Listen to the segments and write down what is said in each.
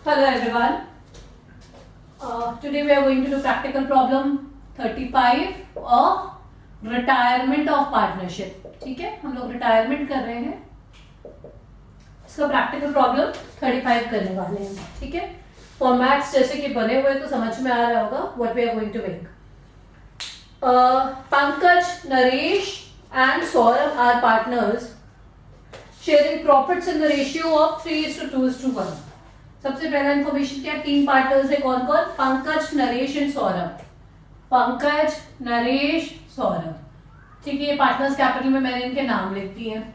Hello everyone. Today we are going to do practical problem 35 of retirement of partnership. ठीक है, हम लोग retirement कर रहे हैं, इसका प्रैक्टिकल प्रॉब्लम 35 करने वाले हैं. ठीक है, फॉर्मेट्स जैसे कि बने हुए तो समझ में आ रहा होगा what we are going to make. Pankaj, Naresh and Saurabh are partners sharing profits in the ratio of 3:2:1. सबसे पहला इंफॉर्मेशन क्या, तीन पार्टनर्स है. कौन कौन? पंकज, नरेश एंड सौरभ. पंकज, नरेश, सौरभ. ठीक है, ये पार्टनर्स कैपिटल में मैंने इनके नाम लिख दिए हैं.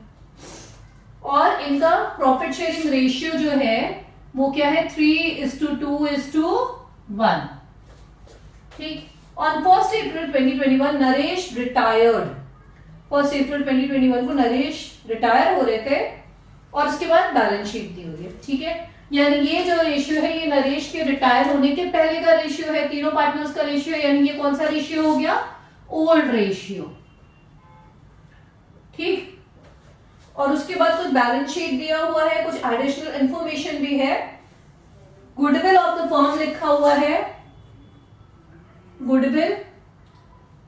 और इनका प्रॉफिट शेयरिंग रेशियो जो है वो क्या है, 3:2:1. ठीक. On 1 April 2021 Naresh retired. 1 April 2021 को नरेश रिटायर हो रहे थे और उसके बाद बैलेंस शीट दी हुई है. ठीक है, यानी ये जो रेशियो है ये नरेश के रिटायर होने के पहले का रेशियो है, तीनों पार्टनर्स का रेशियो. यानी ये कौन सा रेशियो हो गया? Old ratio. ठीक. और उसके बाद कुछ बैलेंस शीट दिया हुआ है, कुछ एडिशनल इंफॉर्मेशन भी है. गुडविल ऑफ द फर्म लिखा हुआ है. गुडविल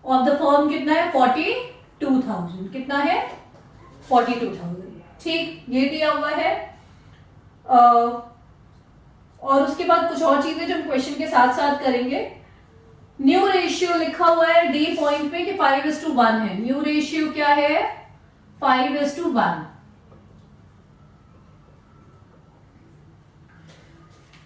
ऑफ द फर्म कितना है? 42,000. कितना है? 42,000. ठीक, ये दिया हुआ है. और उसके बाद कुछ और चीजें जो हम क्वेश्चन के साथ साथ करेंगे. न्यू रेशियो लिखा हुआ है डी पॉइंट पे कि 5:1 है. न्यू रेशियो क्या है? 5:1.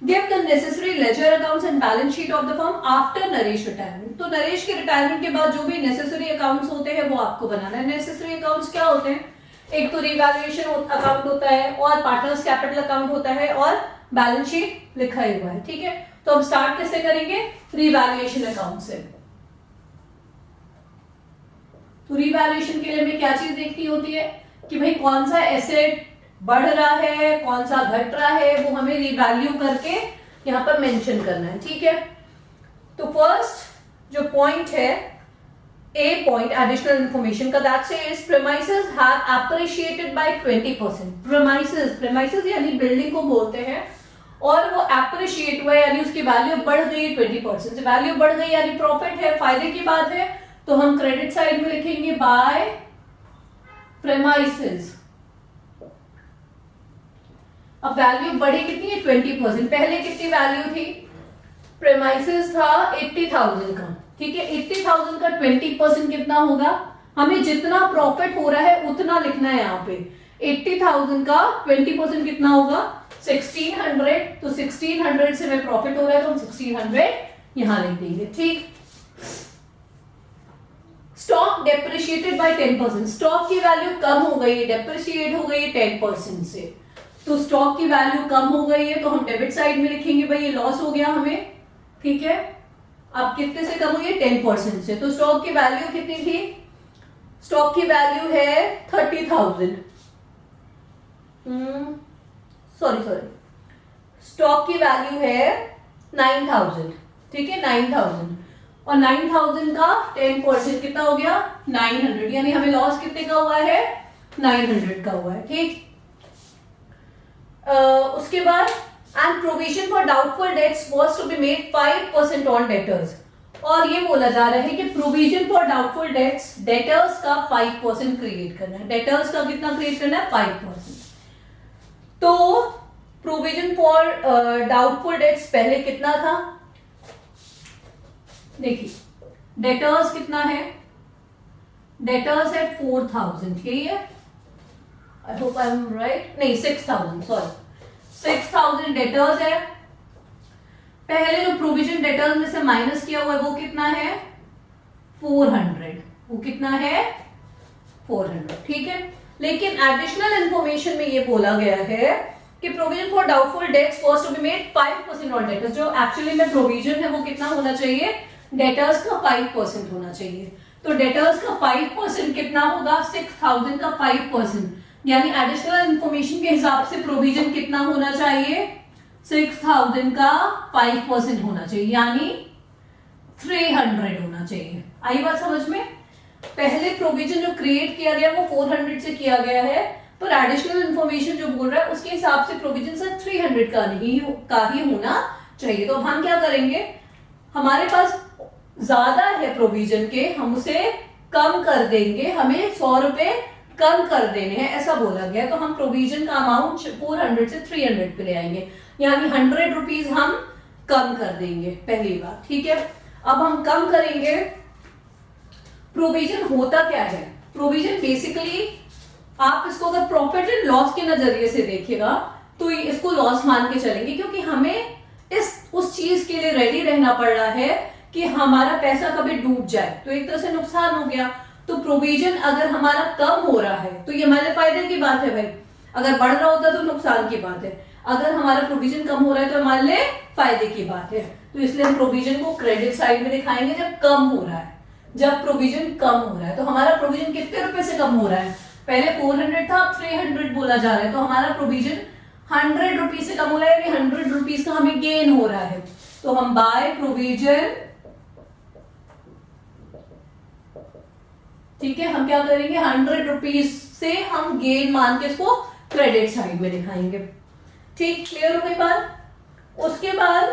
Give the necessary ledger accounts and balance sheet of the firm after Naresh retirement. तो नरेश के रिटायरमेंट के बाद जो भी नेसेसरी अकाउंट्स होते हैं वो आपको बनाना है. नेसेसरी अकाउंट्स क्या होते हैं? एक तो रिवैल्यूएशन अकाउंट होता है और पार्टनर्स कैपिटल अकाउंट होता है और बैलेंस शीट लिखा ही हुआ है. ठीक है, तो हम स्टार्ट किससे करेंगे? रिवैल्यूएशन अकाउंट से. तो रिवैल्यूएशन के लिए हमें क्या चीज देखनी होती है कि भाई कौन सा एसेट बढ़ रहा है, कौन सा घट रहा है, वो हमें रिवैल्यू करके यहां पर मेंशन करना है. ठीक है, तो फर्स्ट जो पॉइंट है, A point additional information का, that says premises have appreciated by 20%. premises यानी बिल्डिंग को बोलते हैं और वो appreciate हुआ यानी उसकी वैल्यू बढ़ गई 20% से. वैल्यू बढ़ गई यानी प्रॉफिट है, फायदे की बात है. तो हम क्रेडिट साइड में लिखेंगे बाय premises. अब वैल्यू बढ़ी कितनी है? 20%. पहले कितनी वैल्यू थी? premises था 80,000 का. ठीक है, 80,000 का 20% कितना होगा? हमें जितना प्रॉफिट हो रहा है उतना लिखना है यहाँ पे. 80,000 का 20% कितना होगा? 1600. तो 1600 से हमें प्रॉफिट हो रहा है तो हम 1600 यहां लिख देंगे. ठीक. Stock depreciated by 10%. स्टॉक की वैल्यू कम हो गई है, डेप्रिशिएट हो गई है 10% से. तो स्टॉक की वैल्यू कम हो गई है तो हम डेबिट साइड में लिखेंगे भाई ये लॉस हो गया हमें. ठीक है, अब कितने से कम हुई है? 10% से. तो स्टॉक की वैल्यू कितनी थी? स्टॉक की वैल्यू है 30,000. सॉरी, स्टॉक की वैल्यू है 9,000. ठीक है, 9,000 और 9,000 का 10% कितना हो गया? 900. यानी हमें लॉस कितने का हुआ है? 900 का हुआ है. ठीक. उसके बाद and provision for doubtful debts was to be made 5% on debtors. और ये बोला जा रहा है कि provision for doubtful debts, debtors का 5% क्रिएट करना है. debtors का कितना क्रिएट करना है? 5%. तो provision for doubtful debts पहले कितना था? देखिए debtors कितना है? debtors है 4,000. यही है? I hope I am right. नहीं, 6,000. सॉरी, 6,000 डेटर्स है. पहले जो प्रोविजन डेटर्स में से माइनस किया हुआ है वो कितना है? 400. वो कितना है? 400. ठीक है, लेकिन एडिशनल इंफॉर्मेशन में ये बोला गया है कि provision for doubtful debts was to be made 5% on debtors. जो एक्चुअली में प्रोविजन है वो कितना होना चाहिए? डेटर्स का 5% होना चाहिए. तो डेटर्स का 5% कितना होगा? 6,000 का 5%. यानी एडिशनल इंफॉर्मेशन के हिसाब से प्रोविजन कितना होना चाहिए? 6,000 का 5% होना चाहिए, यानी 300 होना चाहिए. आई बात समझ में? पहले प्रोविजन जो क्रिएट किया गया वो 400 से किया गया है. पर एडिशनल इन्फॉर्मेशन जो बोल रहा है उसके हिसाब से प्रोविजन सर 300 का ही होना चाहिए। तो अब हम क्या करेंगे, हमारे पास ज्यादा है प्रोविजन के, हम उसे कम कर देंगे, हमें 100 रुपए कम कर देने हैं ऐसा बोला गया। तो हम प्रोविजन का अमाउंट 400 से 300 पे ले आएंगे, यानी 100 रुपीज हम कम कर देंगे पहली बात। ठीक है, अब हम कम करेंगे। प्रोविजन होता क्या है, प्रोविजन बेसिकली आप इसको अगर प्रॉफिट एंड लॉस के नजरिए से देखेगा तो इसको लॉस मान के चलेंगे, क्योंकि हमें उस चीज के लिए रेडी रहना पड़ रहा है कि हमारा पैसा कभी डूब जाए, तो एक तरह से नुकसान हो गया। तो प्रोविजन अगर हमारा कम हो रहा है तो ये हमारे फायदे की बात है भाई, अगर बढ़ रहा होता तो नुकसान की बात है। अगर हमारा प्रोविजन कम हो रहा है तो हमारे लिए फायदे की बात है। तो इसलिए हम प्रोविजन को क्रेडिट साइड में दिखाएंगे जब कम हो रहा है, जब प्रोविजन कम हो रहा है। तो हमारा प्रोविजन कितने रुपए से कम हो रहा है, पहले 400 था, अब 300 बोला जा रहा है, तो हमारा प्रोविजन 100 रुपीज से कम हो रहा है, यानी 100 रुपीज का हमें गेन हो रहा है। तो हम बाय प्रोविजन, ठीक है, हम क्या करेंगे 100 रुपीज से हम गेन मान के इसको क्रेडिट साइड में दिखाएंगे। ठीक, क्लियर हो गई बात। उसके बाद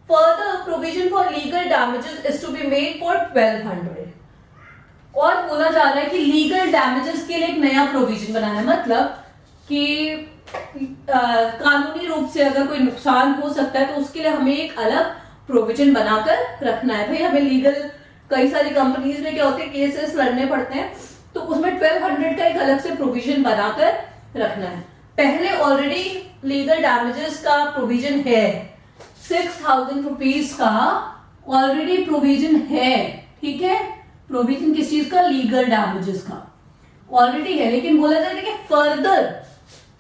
further provision for legal damages is to be made for 1200, और बोला जा रहा है कि लीगल डैमेजेस के लिए एक नया प्रोविजन बनाना है, मतलब कि कानूनी रूप से अगर कोई नुकसान हो सकता है तो उसके लिए हमें एक अलग प्रोविजन बनाकर रखना है। भाई हमें लीगल, कई सारी कंपनीज में क्या होते हैं केसेस लड़ने पड़ते हैं, तो उसमें 1200 का एक अलग से प्रोविजन बनाकर रखना है। पहले ऑलरेडी लीगल डैमेजेस का प्रोविजन है, 6000 रुपीज का ऑलरेडी प्रोविजन है। ठीक है, प्रोविजन किस चीज का, लीगल डैमेजेस का ऑलरेडी है, लेकिन बोला जाता है कि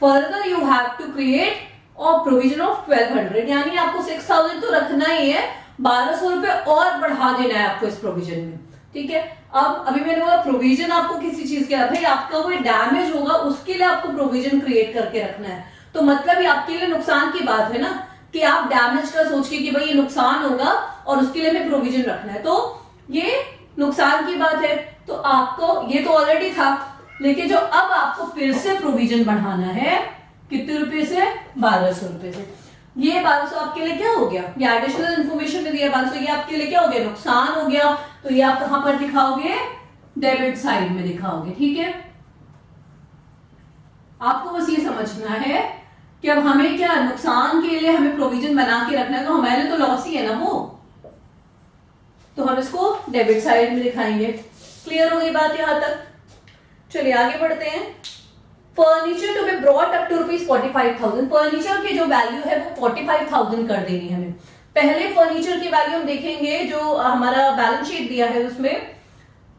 further you have to create और प्रोविजन ऑफ 1200, यानी आपको 6000 तो रखना ही है, 1200 रुपए और बढ़ा देना है आपको इस प्रोविजन में। ठीक है, अब अभी मैंने बोला प्रोविजन आपको किसी चीज के, भाई आपका कोई डैमेज होगा उसके लिए आपको प्रोविजन क्रिएट करके रखना है। तो मतलब ये आपके लिए नुकसान की बात है ना, कि आप डैमेज का सोच के कि भाई ये नुकसान होगा और उसके लिए हमें प्रोविजन रखना है, तो ये नुकसान की बात है। तो आपको ये तो ऑलरेडी था, लेकिन जो अब आपको फिर से प्रोविजन बढ़ाना है कितने रुपए से, 1200 रुपए से। ये 1200 आपके लिए क्या हो गया, ये एडिशनल इन्फॉर्मेशन में दिया 1200, ये आपके लिए क्या हो गया, नुकसान हो गया। तो ये आप कहां पर दिखाओगे, डेबिट साइड में दिखाओगे। ठीक है, आपको बस ये समझना है कि अब हमें क्या, नुकसान के लिए हमें प्रोविजन बना के रखना है, तो हमारे लिए तो लॉस ही है ना वो, तो हम इसको डेबिट साइड में दिखाएंगे। क्लियर हो गई बात यहां तक। चलिए आगे बढ़ते हैं। Furniture to be brought up to ₹45,000, furniture की जो वैल्यू है वो 45,000 कर देनी है हमें। पहले फर्नीचर की वैल्यू हम देखेंगे जो हमारा बैलेंस शीट दिया है उसमें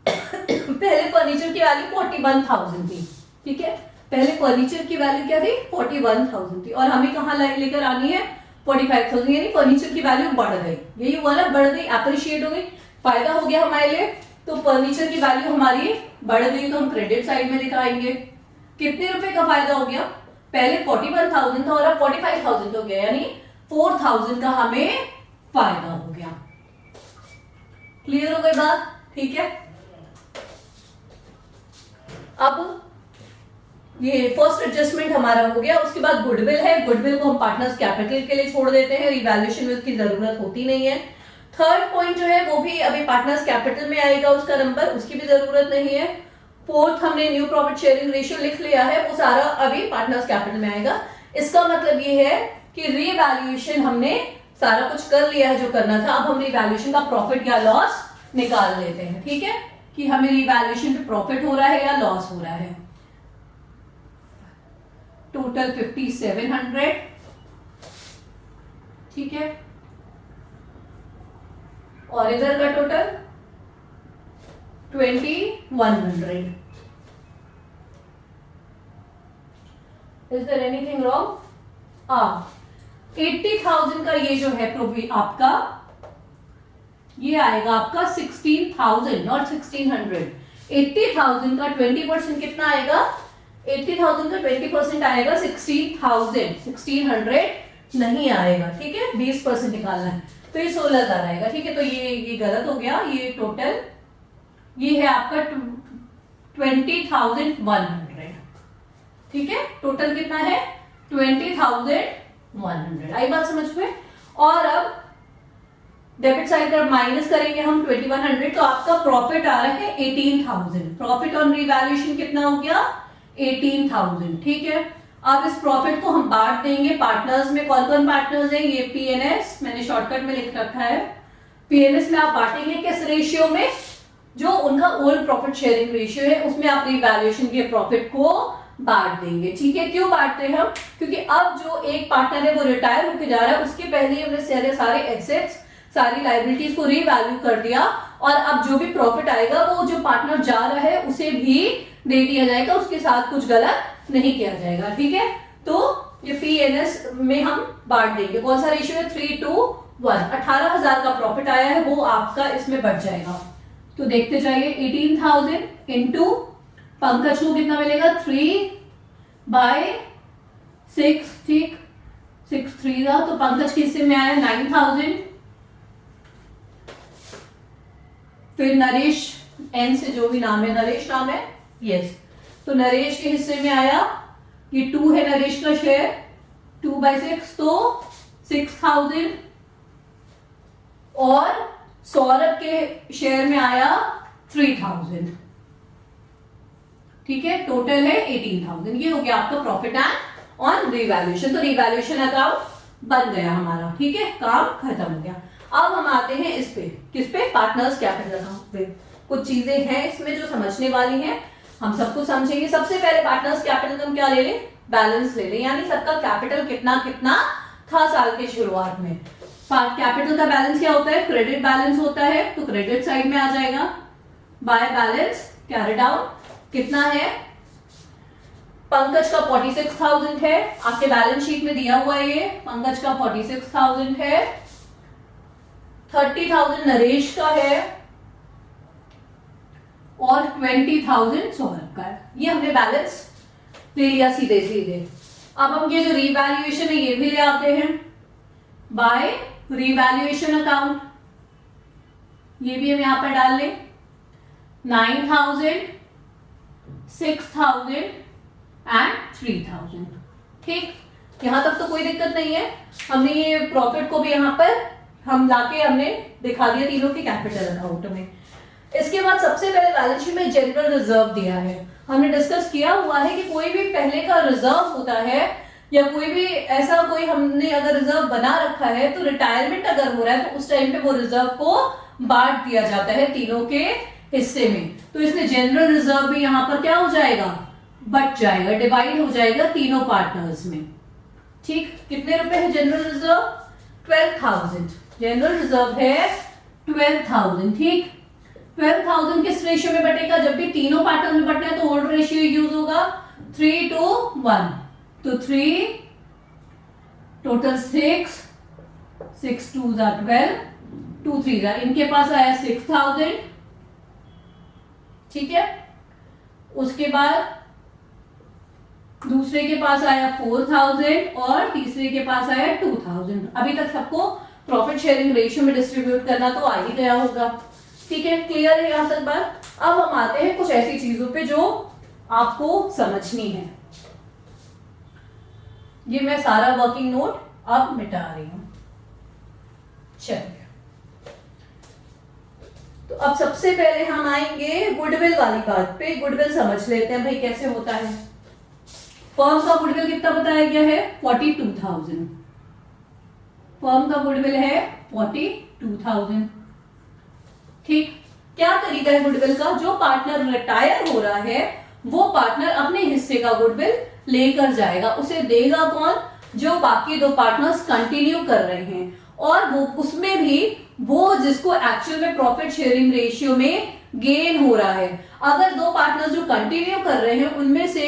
पहले फर्नीचर की वैल्यू 41,000 थी। ठीक है, पहले फर्नीचर की वैल्यू क्या थी, 41,000 थी, और हमें कहां लेकर आनी है 45,000, यानी फर्नीचर की वैल्यू बढ़ गई, यही हुआ ना, बढ़ गई, अप्रिशिएट हो गई, फायदा हो गया हमारे लिए। तो फर्नीचर की वैल्यू हमारी बढ़ गई, तो हम क्रेडिट साइड में दिखाएंगे। कितने रुपए का फायदा हो गया, पहले 41,000 था और अब 45,000 हो गया, यानी 4,000 का हमें फायदा हो गया। क्लियर हो गई बात। ठीक है, अब ये फर्स्ट एडजस्टमेंट हमारा हो गया। उसके बाद गुडविल है, गुडविल को हम पार्टनर्स कैपिटल के लिए छोड़ देते हैं, रिवैल्यूएशन में उसकी जरूरत होती नहीं है। थर्ड पॉइंट जो है वो भी अभी पार्टनर्स कैपिटल में आएगा, उसका नंबर, उसकी भी जरूरत नहीं है। फोर्थ हमने न्यू प्रॉफिट शेयरिंग रेशियो लिख लिया है, वो सारा अभी पार्टनर्स कैपिटल में आएगा। इसका मतलब ये है कि रीवैल्यूएशन हमने सारा कुछ कर लिया है जो करना था, अब हम रीवैल्यूएशन का प्रॉफिट या लॉस निकाल लेते हैं। ठीक है, कि हमें रीवैल्यूएशन पे प्रॉफिट हो रहा है या लॉस हो रहा है। टोटल 5700, ठीक है, और इधर का total 2100। Is there anything wrong? 80,000 का ये जो है आपका, ये आएगा आपका 16,000 नॉट 1600। 80,000 का 20% कितना आएगा, 80,000 का 20% आएगा 16,000, 1600 नहीं आएगा। ठीक है, 20% निकालना है, तो ये 16,000 आएगा। ठीक है, तो ये गलत हो गया, ये टोटल ये है आपका 20,100। ठीक है, टोटल कितना है 20,100। आई बात समझ में। और अब डेबिट साइड पर माइनस करेंगे हम 2100, तो आपका प्रॉफिट आ रहा है 18,000। प्रॉफिट ऑन रिवैल्यूएशन कितना हो गया 18,000। ठीक है, अब इस प्रॉफिट को हम बांट देंगे पार्टनर्स में। कौन कौन पार्टनर्स हैं, ये पीएनएस, मैंने शॉर्टकट में लिख रखा है। पीएनएस में आप बांटेंगे किस रेशियो में, जो उनका ओल्ड प्रॉफिट शेयरिंग रेशियो है उसमें आप रिवैल्यूएशन के प्रॉफिट को बांट देंगे। ठीक है, क्यों बांटते हैं हम, क्योंकि अब जो एक पार्टनर है वो रिटायर होकर जा रहा है, उसके पहले ही हमने सारे एसेट्स सारी लाइबिलिटीज को रीवैल्यू कर दिया, और अब जो भी प्रॉफिट आएगा वो जो पार्टनर जा रहा है उसे भी दे दिया जाएगा, उसके साथ कुछ गलत नहीं किया जाएगा। ठीक है, तो ये पीएनएस में हम बांट देंगे। कौन सा रेशियो है 3:1। 18,000 का प्रॉफिट आया है वो आपका इसमें बढ़ जाएगा। तो देखते जाइए 18,000 इंटू पंकज को कितना मिलेगा 3/6। ठीक, 6 3 था, तो पंकज के हिस्से में आया 9,000। फिर नरेश, एन से जो भी नाम है, नरेश नाम है, यस, तो नरेश के हिस्से में आया, ये 2 है नरेश का शेयर, 2/6 तो 6,000। और सौरभ के शेयर में आया 3,000। ठीक है, टोटल है 18,000। ये हो गया आपका प्रॉफिट एंड ऑन रिवैल्यूएशन। तो रिवैल्यूएशन अकाउंट बन गया हमारा। ठीक है, काम खत्म हो गया। अब हम आते हैं इस पे, किस पे, पार्टनर्स कैपिटल अकाउंट पे। कुछ चीजें हैं इसमें जो समझने वाली हैं, हम सबको समझेंगे। सबसे पहले पार्टनर्स कैपिटल हम क्या ले लें, बैलेंस ले लें, यानी सबका कैपिटल कितना कितना था साल के शुरुआत में। कैपिटल का बैलेंस क्या होता है, क्रेडिट बैलेंस होता है, तो क्रेडिट साइड में आ जाएगा। बाय बैलेंस कैरिड आउट कितना है, पंकज का 46,000 है, आपके बैलेंस शीट में दिया हुआ है ये, पंकज का 46,000 है। 30,000 नरेश का है और 20,000 सौरभ का है। ये हमने बैलेंस ले लिया सीधे सीधे। अब हम ये जो रिवैल्यूएशन है ये भी ले आते हैं बाय रिवैल्यूएशन अकाउंट, ये भी हम यहां पर डाल लें। 9,000, 6,000 एंड 3,000। ठीक, यहां तक तो कोई दिक्कत नहीं है। हमने ये प्रॉफिट को भी यहां पर हम लाके हमने दिखा दिया तीनों के कैपिटल अकाउंट में। इसके बाद सबसे पहले बैलेंस शीट में जनरल रिजर्व दिया है। हमने डिस्कस किया हुआ है कि कोई भी पहले का रिजर्व होता है या कोई भी ऐसा कोई हमने अगर रिजर्व बना रखा है तो रिटायरमेंट अगर हो रहा है तो उस टाइम पे वो रिजर्व को बांट दिया जाता है तीनों के हिस्से में। तो इसलिए जनरल रिजर्व भी यहां पर क्या हो जाएगा, बट जाएगा, डिवाइड हो जाएगा तीनों पार्टनर्स में। ठीक, कितने रुपए है जनरल रिजर्व 12,000। जनरल रिजर्व है 12,000। ठीक, 12,000 किस रेशियो में बटेगा, जब भी तीनों पार्टनर में बटना है तो ओल्ड रेशियो यूज होगा 3:1। तो 3 टोटल 6 2 12 2 3 इनके पास आया 6,000। ठीक है, उसके बाद दूसरे के पास आया 4,000 और तीसरे के पास आया 2,000। अभी तक सबको प्रॉफिट शेयरिंग रेशियो में डिस्ट्रीब्यूट करना तो आ ही गया होगा। ठीक है, क्लियर है यहां तक बात। अब हम आते हैं कुछ ऐसी चीजों पे जो आपको समझनी है। ये मैं सारा वर्किंग नोट अब मिटा रही हूं। चलिए, तो अब सबसे पहले हम आएंगे गुडविल वाली बात पे। गुडविल समझ लेते हैं भाई कैसे होता है। फर्म का गुडविल कितना बताया गया है 42,000। फर्म का गुडविल है 42,000। ठीक, क्या तरीका है गुडविल का, जो पार्टनर रिटायर हो रहा है वो पार्टनर अपने हिस्से का गुडविल लेकर जाएगा। उसे देगा कौन, जो बाकी दो पार्टनर्स कंटिन्यू कर रहे हैं, और वो उसमें भी वो जिसको एक्चुअल में प्रॉफिट शेयरिंग रेशियो में गेन हो रहा है। अगर दो पार्टनर्स जो कंटिन्यू कर रहे हैं उनमें से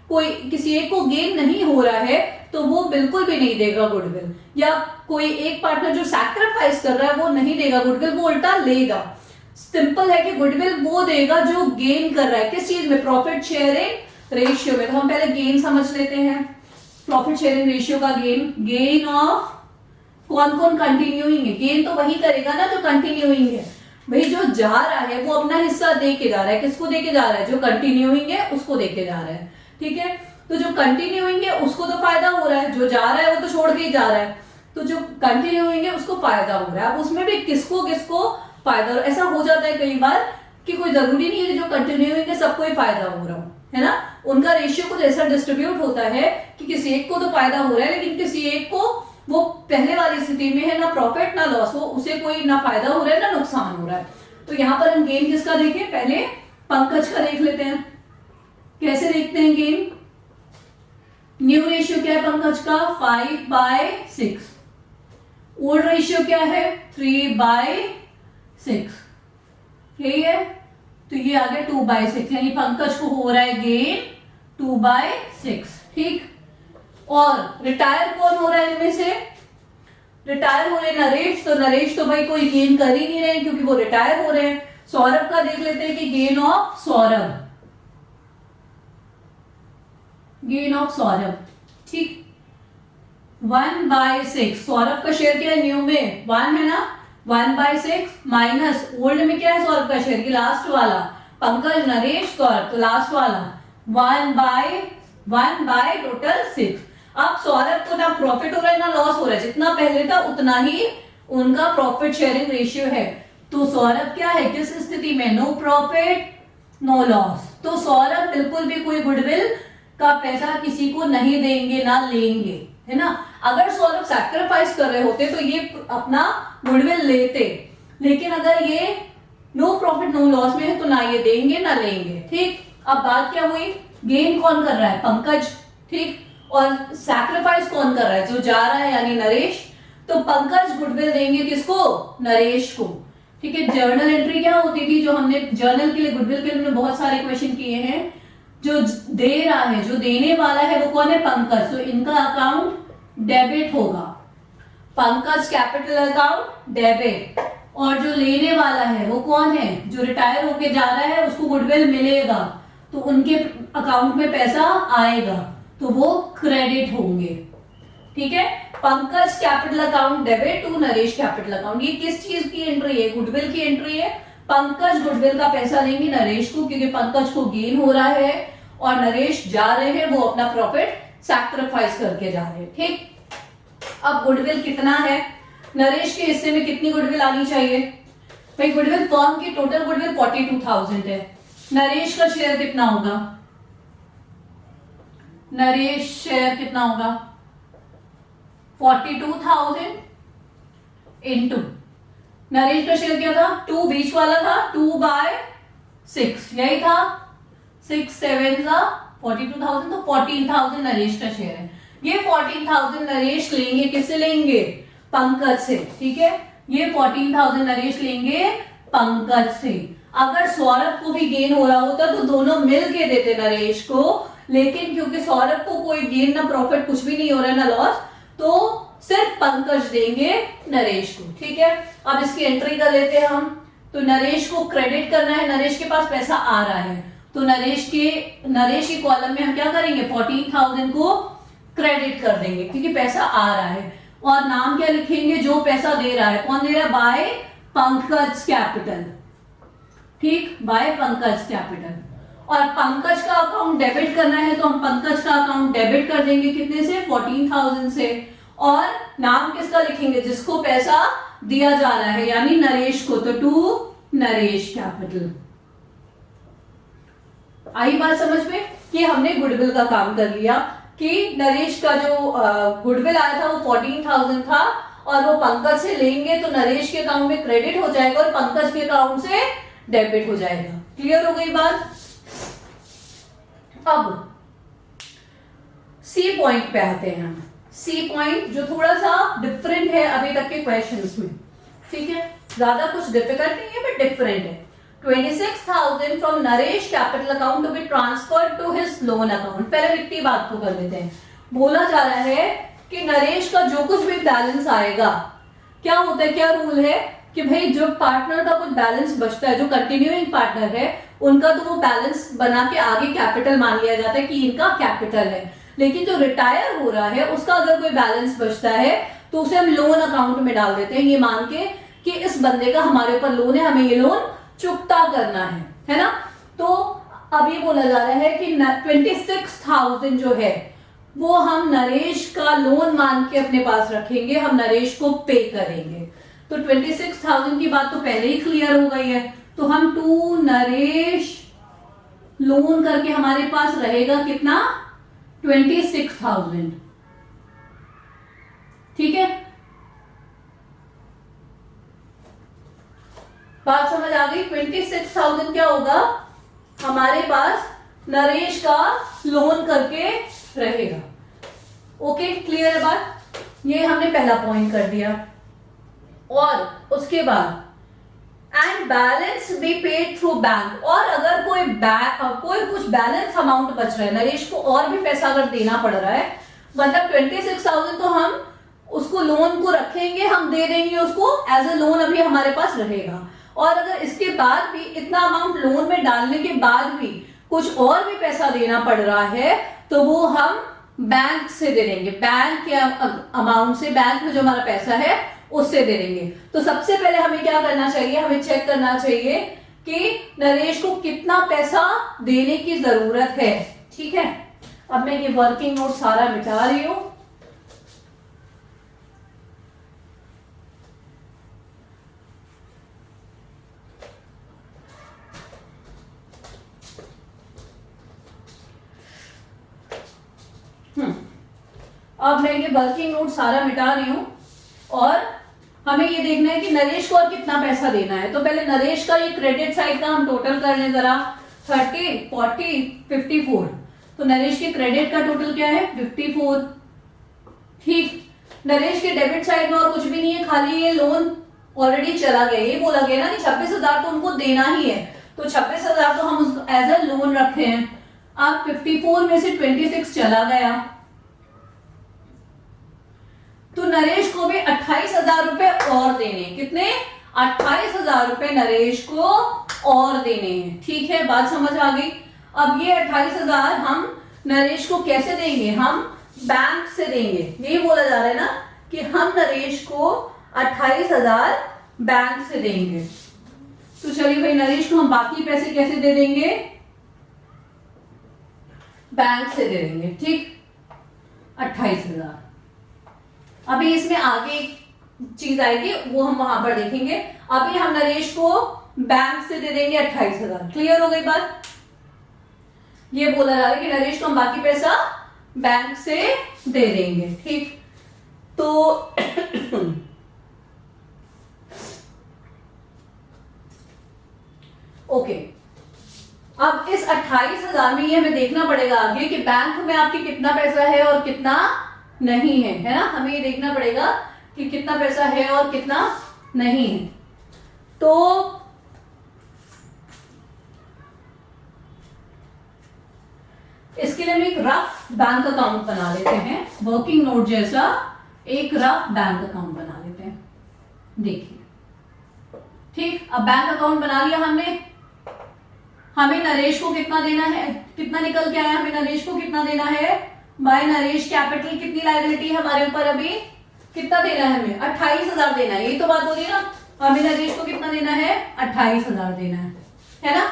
कोई किसी एक को गेन नहीं हो रहा है तो वो बिल्कुल भी नहीं देगा गुडविल, या कोई एक पार्टनर जो सैक्रिफाइस कर रहा है वो नहीं देगा गुडविल, वो उल्टा लेगा। सिंपल है कि गुडविल वो देगा जो गेन कर रहा है, किस चीज में, प्रॉफिट शेयरिंग रेशियो में। तो हम पहले गेन समझ लेते हैं। प्रॉफिट शेयरिंग रेशियो का गेन, गेन ऑफ कौन कौन कंटिन्यूइंग है, गेन तो वही करेगा ना जो कंटिन्यूइंग है। भाई जो जा रहा है वो अपना हिस्सा दे के जा रहा है, किसको दे के जा रहा है, जो कंटिन्यूइंग है उसको दे के जा रहा है। ठीक है, तो जो कंटिन्यूइंग है उसको तो फायदा हो रहा है, जो जा रहा है वो तो छोड़ के ही जा रहा है, तो जो कंटिन्यूइंग है उसको फायदा हो रहा है। अब उसमें भी किसको किसको फायदा हो रहा है, ऐसा हो जाता है कई बार कि कोई जरूरी नहीं है कि जो कंटिन्यूइंग है सबको ही फायदा हो रहा हो, है ना। उनका रेशियो कुछ ऐसा डिस्ट्रीब्यूट होता है कि किसी एक को तो फायदा हो रहा है, लेकिन किसी एक को वो पहले वाली स्थिति में है, ना प्रॉफिट ना लॉस, वो उसे कोई ना फायदा हो रहा है ना नुकसान हो रहा है। तो यहाँ पर हम गेन किसका देखें, पहले पंकज का देख लेते हैं। कैसे देखते हैं गेन, न्यू रेशियो क्या है पंकज का 5/6, ओल्ड रेशियो क्या है 3/6, यही है। तो ये आ गया 2/6, यानी पंकज को हो रहा है गेन 2/6, ठीक। और रिटायर कौन हो रहा है इनमें से, रिटायर हो रहे हैं नरेश, तो नरेश तो भाई कोई गेन कर ही नहीं रहे क्योंकि वो रिटायर हो रहे हैं। सौरभ का देख लेते हैं कि gain of Saurabh, gain of Saurabh, ठीक 1/6, सौरभ का शेयर क्या है न्यू में 1 है ना, 1/6 माइनस ओल्ड में क्या है सौरभ का शेयर, ये लास्ट वाला, पंकज नरेश सौरभ तो लास्ट वाला 1/1 टोटल 6। अब सौरभ को ना प्रॉफिट हो रहा है ना लॉस हो रहा है, जितना पहले था उतना ही उनका प्रॉफिट शेयरिंग रेशियो है। तो सौरभ क्या है किस स्थिति में, नो प्रॉफिट नो लॉस, तो सौरभ बिल्कुल भी कोई गुडविल का पैसा किसी को नहीं देंगे ना लेंगे, है ना। अगर सौरभ सैक्रिफाइस कर रहे होते तो ये अपना गुडविल लेते, लेकिन अगर ये नो प्रॉफिट नो लॉस में है तो ना ये देंगे ना लेंगे, ठीक। अब बात क्या हुई, गेन कौन कर रहा है पंकज, ठीक, और सैक्रिफाइस कौन कर रहा है, जो जा रहा है यानी नरेश। तो पंकज गुडविल देंगे किसको, नरेश को, ठीक है। जर्नल एंट्री क्या होती थी, जो हमने जर्नल के लिए गुडविल के लिए बहुत सारे क्वेश्चन किए हैं, जो दे रहा है जो देने वाला है वो कौन है पंकज, तो इनका अकाउंट डेबिट होगा, पंकज कैपिटल अकाउंट डेबिट, और जो लेने वाला है वो कौन है, जो रिटायर होके जा रहा है उसको गुडविल मिलेगा तो उनके अकाउंट में पैसा आएगा तो वो क्रेडिट होंगे, ठीक है। Pankaj capital account debit to Naresh capital account, ये किस चीज की एंट्री है, गुडविल की एंट्री है। पंकज गुडविल का पैसा देंगे नरेश को क्योंकि पंकज को गेन हो रहा है और नरेश जा रहे हैं वो अपना प्रॉफिट सैक्रिफाइस करके जा रहे हैं, ठीक। अब गुडविल कितना है, नरेश के हिस्से में कितनी गुडविल आनी चाहिए भाई, गुडविल फर्म की टोटल गुडविल 42,000 है, नरेश का शेयर कितना होगा, नरेश शेयर कितना होगा 42,000 इंटू नरेश का शेयर क्या था 2, बीच वाला था 2/6, यही था 6 7 42,000, तो 14,000 नरेश का शेयर है। ये 14,000 नरेश लेंगे, किससे लेंगे, पंकज से, ठीक है। ये 14,000 नरेश लेंगे पंकज से। अगर सौरभ को भी गेन हो रहा होता तो दोनों मिल के देते नरेश को, लेकिन क्योंकि सौरभ को कोई गेन ना प्रॉफिट कुछ भी नहीं हो रहा है ना लॉस, तो सिर्फ पंकज देंगे नरेश को, ठीक है। अब इसकी एंट्री कर लेते हैं हम, तो नरेश को क्रेडिट करना है, नरेश के पास पैसा आ रहा है तो नरेश की कॉलम में हम क्या करेंगे 14,000 को क्रेडिट कर देंगे क्योंकि पैसा आ रहा है, और नाम क्या लिखेंगे, जो पैसा दे रहा है, कौन दे रहा है, बाय पंकज कैपिटल, ठीक, बाय पंकज कैपिटल। और पंकज का अकाउंट डेबिट करना है तो हम पंकज का अकाउंट डेबिट कर देंगे कितने से 14,000 से, और नाम किसका लिखेंगे, जिसको पैसा दिया जा रहा है यानी नरेश को, तो टू नरेश कैपिटल। आई बात समझ में कि हमने गुडविल का काम कर लिया कि नरेश का जो गुडविल आया था वो 14,000 था और वो पंकज से लेंगे तो नरेश के अकाउंट में क्रेडिट हो जाएगा और पंकज के अकाउंट से डेबिट हो जाएगा। क्लियर हो गई बात। अब सी पॉइंट पे आते हैं हम। सी पॉइंट जो थोड़ा सा डिफरेंट है अभी तक के क्वेश्चंस में, ठीक है, ज्यादा कुछ डिफिकल्ट नहीं है बट डिफरेंट है। 26,000 from Naresh capital account to be transferred to his loan account. पहले इतनी बात को कर लेते हैं। बोला जा रहा है कि नरेश का जो कुछ भी बैलेंस आएगा, क्या होता है, क्या रूल है कि भाई जो पार्टनर का कुछ बैलेंस बचता है, जो कंटिन्यूइंग पार्टनर है उनका तो वो बैलेंस बना के आगे कैपिटल मान लिया जाता है कि इनका कैपिटल है, लेकिन जो रिटायर हो रहा है उसका अगर कोई बैलेंस बचता है तो उसे हम लोन अकाउंट में डाल देते हैं, ये मान के कि इस बंदे का हमारे ऊपर लोन है, हमें ये लोन चुकता करना है ना। तो अब ये बोला जा रहा है कि 26,000 जो है वो हम नरेश का लोन मान के अपने पास रखेंगे, हम नरेश को पे करेंगे। तो 26,000 की बात तो पहले ही क्लियर हो गई है, तो हम टू नरेश लोन करके हमारे पास रहेगा कितना, 26,000। ठीक है, बात समझ आ गई। 26,000 क्या होगा, हमारे पास नरेश का लोन करके रहेगा। ओके, क्लियर है बात, ये हमने पहला पॉइंट कर दिया। और उसके बाद and balance be paid through bank, और अगर कोई कुछ बैलेंस अमाउंट बच रहा है, नरेश को और भी पैसा अगर देना पड़ रहा है, मतलब 26,000 तो हम उसको लोन को रखेंगे, हम दे देंगे उसको एज ए लोन, अभी हमारे पास रहेगा। और अगर इसके बाद भी इतना अमाउंट लोन में डालने के बाद भी कुछ और भी पैसा देना पड़ रहा है, तो वो हम बैंक से दे देंगे, बैंक के अमाउंट से, बैंक में जो हमारा पैसा है उससे दे देंगे। तो सबसे पहले हमें क्या करना चाहिए, हमें चेक करना चाहिए कि नरेश को कितना पैसा देने की जरूरत है। ठीक है, अब मैं ये वर्किंग नोट सारा मिटा रही हूं। अब मैं ये वर्किंग नोट सारा मिटा रही हूं और हमें ये देखना है कि नरेश को और कितना पैसा देना है। तो पहले नरेश का ये क्रेडिट साइड का हम टोटल कर लें जरा, 30, 40, 54। तो नरेश के क्रेडिट का टोटल क्या है, 54। ठीक, नरेश के डेबिट साइड में और कुछ भी नहीं है, खाली ये लोन ऑलरेडी चला गया। ये बोला गया ना कि 26,000 तो उनको देना ही है, तो 26,000 तो हम उसको एज ए लोन रखे हैं। अब 54 में से 26 चला गया, तो नरेश को भी 28,000 रुपए और देने। कितने, 28,000 रुपए नरेश को और देने हैं। ठीक है, बात समझ आ गई। अब ये 28,000 हम नरेश को कैसे देंगे, हम बैंक से देंगे। यही बोला जा रहा है ना कि हम नरेश को 28,000 बैंक से देंगे। तो चलिए भाई, नरेश को हम बाकी पैसे कैसे दे देंगे, बैंक से दे देंगे। ठीक, 28,000। अभी इसमें आगे चीज आएगी, वो हम वहां पर देखेंगे। अभी हम नरेश को बैंक से दे देंगे 28,000। क्लियर हो गई बात। ये बोला जा रहा है कि नरेश को हम बाकी पैसा बैंक से दे देंगे। ठीक, तो ओके, अब इस 28,000 में ये हमें देखना पड़ेगा आगे कि बैंक में आपके कितना पैसा है और कितना नहीं है, है ना। हमें ये देखना पड़ेगा कि कितना पैसा है और कितना नहीं है। तो इसके लिए हम एक रफ बैंक अकाउंट बना लेते हैं, वर्किंग नोट जैसा एक रफ बैंक अकाउंट बना लेते हैं। देखिए, ठीक, अब बैंक अकाउंट बना लिया हमने। हमें नरेश को कितना देना है, कितना निकल के आया, हमें नरेश को कितना देना है, बाय नरेश कैपिटल कितनी लायबिलिटी है हमारे ऊपर, अभी कितना देना है हमें, 28,000 देना है। यही तो बात हो रही है ना, हमें नरेश को कितना देना है, 28,000 देना है ना।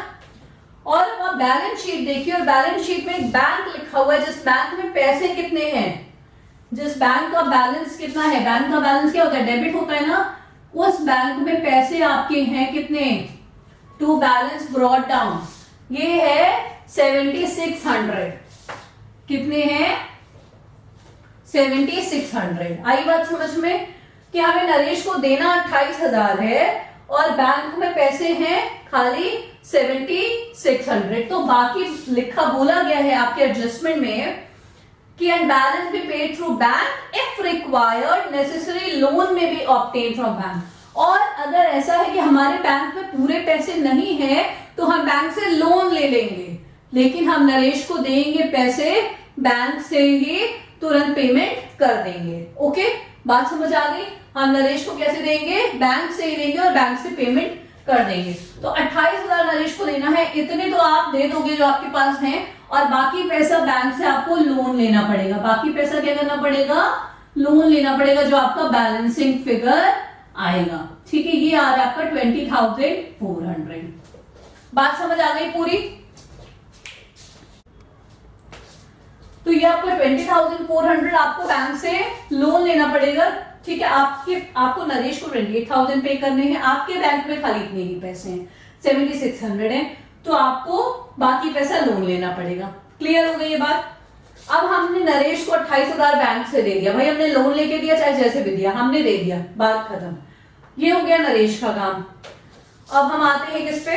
और वहां बैलेंस शीट देखिए, और बैलेंस शीट में एक बैंक लिखा हुआ है, जिस बैंक में पैसे कितने हैं, जिस बैंक का बैलेंस कितना है। बैंक का बैलेंस क्या होता है, डेबिट होता है ना। उस बैंक में पैसे आपके हैं कितने, टू बैलेंस ब्रॉट डाउन, ये है 7600। कितने हैं, 7600। आई बात समझ में कि हमें नरेश को देना 28,000 है और बैंक में पैसे हैं खाली 7600। तो बाकी लिखा बोला गया है आपके एडजस्टमेंट में कि and balance be paid through bank if required, necessary loan में बी ऑब्टेन फ्रॉम बैंक। और अगर ऐसा है कि हमारे बैंक में पूरे पैसे नहीं है तो हम बैंक से लोन ले लेंगे, लेकिन हम नरेश को देंगे पैसे बैंक से ही तुरंत पेमेंट कर देंगे। ओके, बात समझ आ गई। हम नरेश को कैसे देंगे, बैंक से ही देंगे और बैंक से पेमेंट कर देंगे। तो 28,000 नरेश को देना है, इतने तो आप दे दोगे जो आपके पास हैं, और बाकी पैसा बैंक से आपको लोन लेना पड़ेगा। बाकी पैसा क्या करना पड़ेगा, लोन लेना पड़ेगा, जो आपका बैलेंसिंग फिगर आएगा। ठीक है, ये आ रहा है आपका 20,400। बात समझ आ गई पूरी। तो ये आपको 20,400 आपको बैंक से लोन लेना पड़ेगा। ठीक है, आपको नरेश को 28,000 पे करने हैं, आपके बैंक में खाली इतने ही पैसे हैं, 7,600 है, तो आपको बाकी पैसा लोन लेना पड़ेगा। क्लियर हो गई ये बात। अब हमने नरेश को 28,000 बैंक से दे दिया, भाई हमने लोन लेके दिया चाहे जैसे भी दिया, हमने दे दिया, बात खत्म। ये हो गया नरेश का काम। अब हम आते हैं किस पे,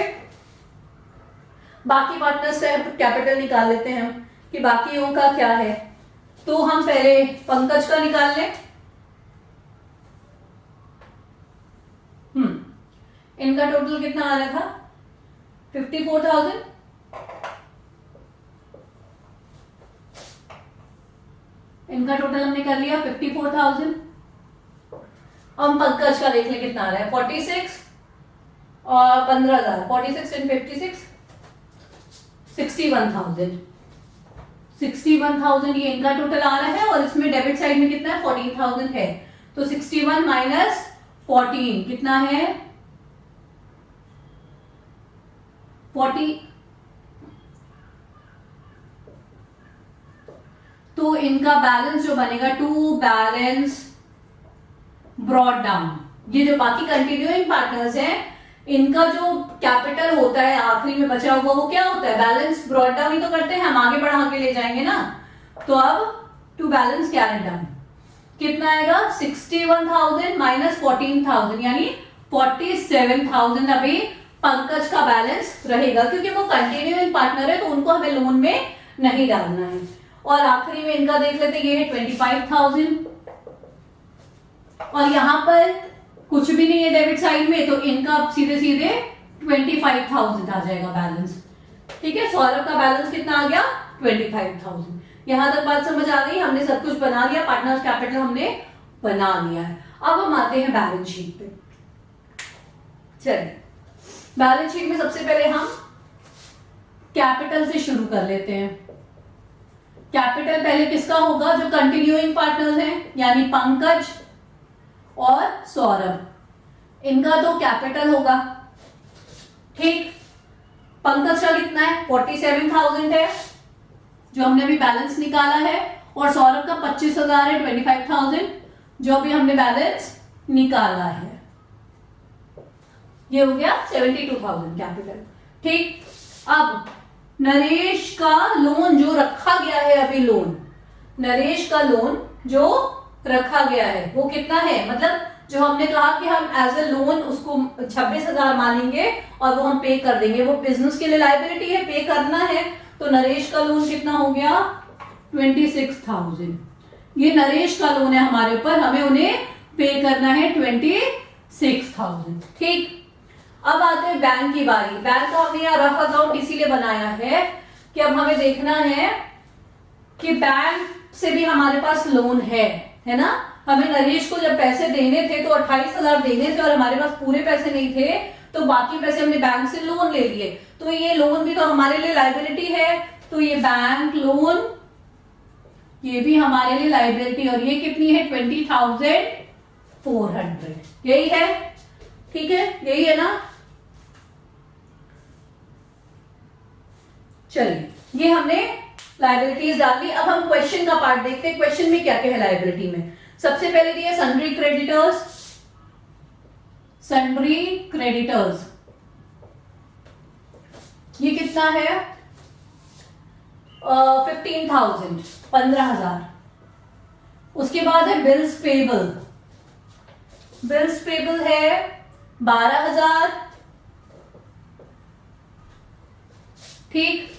बाकी पार्टनर्स का कैपिटल निकाल लेते हैं हम कि बाकियों का क्या है। तो हम पहले पंकज का निकाल लें। इनका टोटल कितना आ रहा था, 54,000। इनका टोटल हमने कर लिया 54,000। अब हम पंकज का देख ले कितना आ रहा है, 46 और 15,000, 46 एंड 56, 61,000। 61,000 ये इनका टोटल आ रहा है, और इसमें डेबिट साइड में कितना है, 14,000 है। तो 61 माइनस 14 कितना है, 40। तो इनका बैलेंस जो बनेगा, टू बैलेंस ब्रॉड डाउन। ये जो बाकी कंटिन्यूइंग पार्टनर्स हैं, इनका जो कैपिटल होता है आखिरी में बचा हुआ, वो क्या होता है, बैलेंस ब्रॉड डाउन ही तो करते हैं, हम आगे बढ़ा के ले जाएंगे ना। तो अब टू बैलेंस कैरेड डाउन कितना आएगा, 61,000 माइनस 14,000 यानी 47,000 अभी पंकज का बैलेंस रहेगा, क्योंकि वो कंटिन्यूइंग पार्टनर है तो उनको हमें लोन में नहीं डालना है। और आखिरी में इनका देख लेते, ये है 25,000, और यहां पर कुछ भी नहीं है डेबिट साइड में, तो इनका सीधे सीधे 25,000 आ जाएगा बैलेंस। ठीक है, सौरभ का बैलेंस कितना आ गया, 25,000। यहां तक बात समझ आ गई, हमने सब कुछ बना लिया, पार्टनर्स कैपिटल हमने बना लिया है। अब हम आते हैं बैलेंस शीट पे। चलिए, बैलेंस शीट में सबसे पहले हम कैपिटल से शुरू कर लेते हैं। कैपिटल पहले किसका होगा, जो कंटिन्यूइंग पार्टनर्स हैं, यानी पंकज और सौरभ, इनका तो कैपिटल होगा। ठीक, पंकज का कितना है, 47,000 है जो हमने अभी बैलेंस निकाला है, और सौरभ का 25,000 है, 25,000 जो अभी हमने बैलेंस निकाला है। ये हो गया 72,000 कैपिटल। ठीक, अब नरेश का लोन जो रखा गया है, अभी लोन, नरेश का लोन जो रखा गया है वो कितना है, मतलब जो हमने कहा कि हम एज ए लोन उसको 26,000 मानेंगे और वो हम पे कर देंगे, वो बिजनेस के लिए लायबिलिटी है, पे करना है। तो नरेश का लोन कितना हो गया, 26,000। ये नरेश का लोन है हमारे ऊपर, हमें उन्हें पे करना है 26,000। ठीक, अब आते हैं बैंक की बारी। बैंक का हमने यहाँ रफ अकाउंट इसीलिए बनाया है कि अब हमें देखना है कि बैंक से भी हमारे पास लोन है ना। हमें नरेश को जब पैसे देने थे तो 28,000 देने थे और हमारे पास पूरे पैसे नहीं थे, तो बाकी पैसे हमने बैंक से लोन ले लिए। तो ये लोन भी तो हमारे लिए लायबिलिटी है, तो ये बैंक लोन, ये भी हमारे लिए लायबिलिटी, और ये कितनी है, 20,400। यही है, ठीक है, यही है ना। चलिए, ये हमने लायबिलिटीज डाल दी। अब हम क्वेश्चन का पार्ट देखते हैं, क्वेश्चन में क्या क्या है लायबिलिटी में। सबसे पहले दिया सन्ड्री क्रेडिटर्स। सन्ड्री क्रेडिटर्स ये कितना है, 15,000, 15,000। उसके बाद है बिल्स पेबल। बिल्स पेबल है 12,000। ठीक,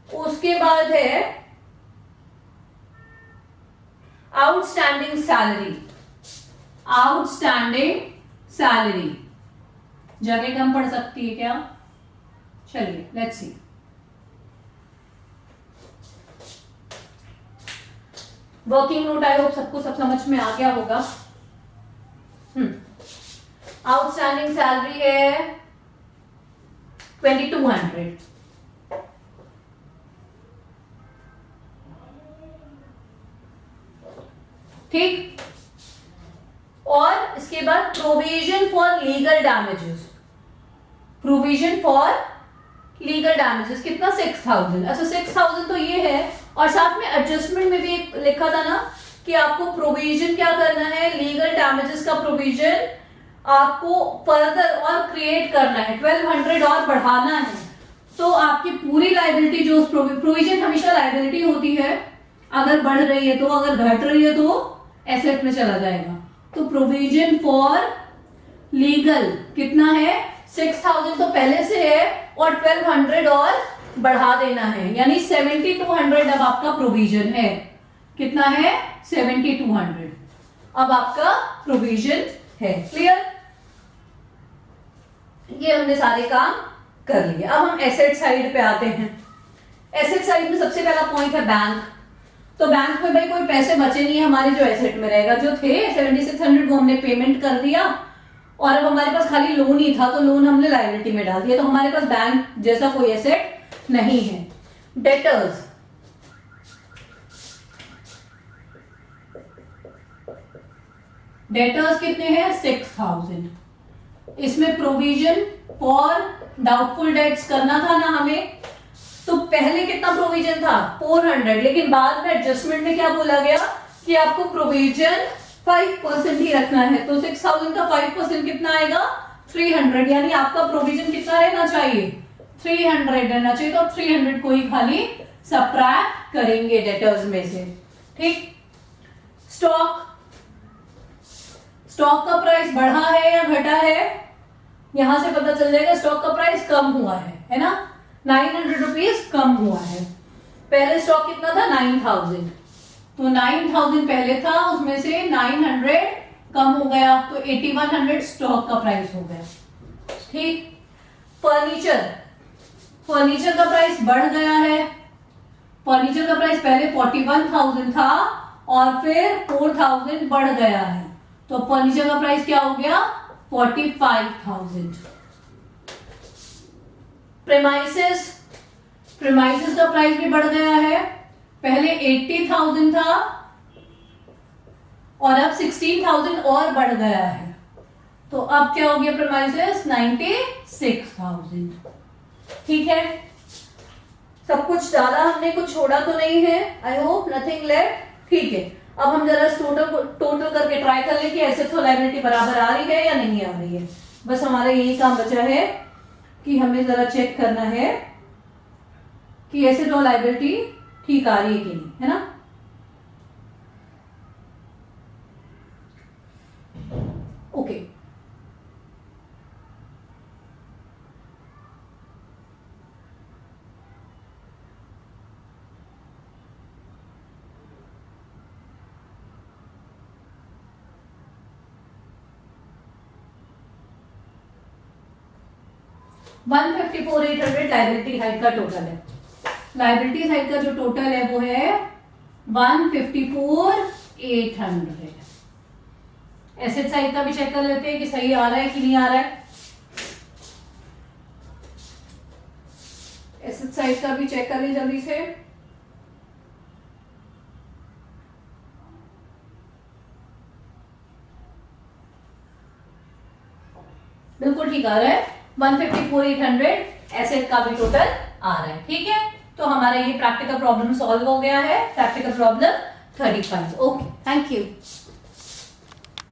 उसके बाद है आउटस्टैंडिंग सैलरी। आउटस्टैंडिंग सैलरी जगह कम पड़ सकती है क्या, चलिए let's see. Working note I hope सबको सब समझ में आ गया होगा। आउटस्टैंडिंग सैलरी है 2200। ठीक, और इसके बाद provision for legal damages. Provision for legal damages कितना, 6,000। अच्छा 6,000 तो ये है, और साथ में एडजस्टमेंट में भी एक लिखा था ना कि आपको प्रोविजन क्या करना है, लीगल डैमेजेस का प्रोविजन आपको फर्दर और क्रिएट करना है, 1200 और बढ़ाना है। तो आपकी पूरी लायबिलिटी जो प्रोविजन हमेशा लायबिलिटी होती है, अगर बढ़ रही है तो, अगर घट रही है तो एसेट में चला जाएगा। तो प्रोविजन फॉर लीगल कितना है, 6000 तो पहले से है और 1200 और बढ़ा देना है, यानी 7200 अब आपका प्रोविजन है। कितना है, 7200 अब आपका प्रोविजन है। क्लियर, ये हमने सारे काम कर लिए। अब हम एसेट साइड पे आते हैं। एसेट साइड में सबसे पहला पॉइंट है बैंक। तो बैंक में भाई कोई पैसे बचे नहीं है हमारे जो एसेट में रहेगा, जो थे 7600 वो हमने पेमेंट कर दिया और अब हमारे पास खाली लोन ही था, तो लोन हमने लायबिलिटी में डाल दिया, तो हमारे पास बैंक जैसा कोई एसेट नहीं है। डेटर्स, डेटर्स कितने हैं, 6000। इसमें प्रोविजन फॉर डाउटफुल डेट्स करना था ना हमें, तो पहले कितना प्रोविजन था, 400, लेकिन बाद में एडजस्टमेंट में क्या बोला गया कि आपको प्रोविजन 5% ही रखना है। तो 6000 का 5% कितना आएगा, 300, यानी आपका प्रोविजन कितना रहना चाहिए, 300 रहना चाहिए। तो 300 को ही खाली सबट्रैक्ट करेंगे डेटर्स में से। ठीक, स्टॉक, स्टॉक का प्राइस बढ़ा है या घटा है, यहां से पता चल जाएगा स्टॉक का प्राइस कम हुआ है ना, 900 रुपीज कम हुआ है। पहले स्टॉक कितना था, 9000, तो 9000 पहले था, उसमें से 900 कम हो गया, तो 8100 स्टॉक का प्राइस हो गया। ठीक, फर्नीचर, फर्नीचर का प्राइस बढ़ गया है। फर्नीचर का प्राइस पहले 41,000 था और फिर 4,000 बढ़ गया है, तो फर्नीचर का प्राइस क्या हो गया, 45,000। प्रेमाइसेस, प्रेमाइसेस का प्राइस भी बढ़ गया है, पहले 80,000 था और अब 16,000 और बढ़ गया है, तो अब क्या हो गया प्रेमाइसेस, 96,000। ठीक है, सब कुछ डाला हमने, कुछ छोड़ा तो नहीं है, आई होप नथिंग लेफ्ट। ठीक है, अब हम जरा टोटल करके ट्राई कर ले कि एसेट्स और लायबिलिटी बराबर आ रही है या नहीं आ रही है। बस हमारा यही काम बचा है कि हमें जरा चेक करना है कि एसेट और लायबिलिटी ठीक आ रही है कि नहीं, है ना। ओके, वन 154,800 लायबिलिटी साइड का टोटल है। लायबिलिटी साइड का जो टोटल है वो है 154,800। एसेट साइड का भी चेक कर लेते हैं कि सही आ रहा है कि नहीं आ रहा है। एसेट साइड का भी चेक कर ले जल्दी से। बिल्कुल ठीक आ रहा है, 154,800 एसेट का भी टोटल आ रहा है। ठीक है, तो हमारा ये प्रैक्टिकल प्रॉब्लम सॉल्व हो गया है, practical problem 35। Okay, thank you.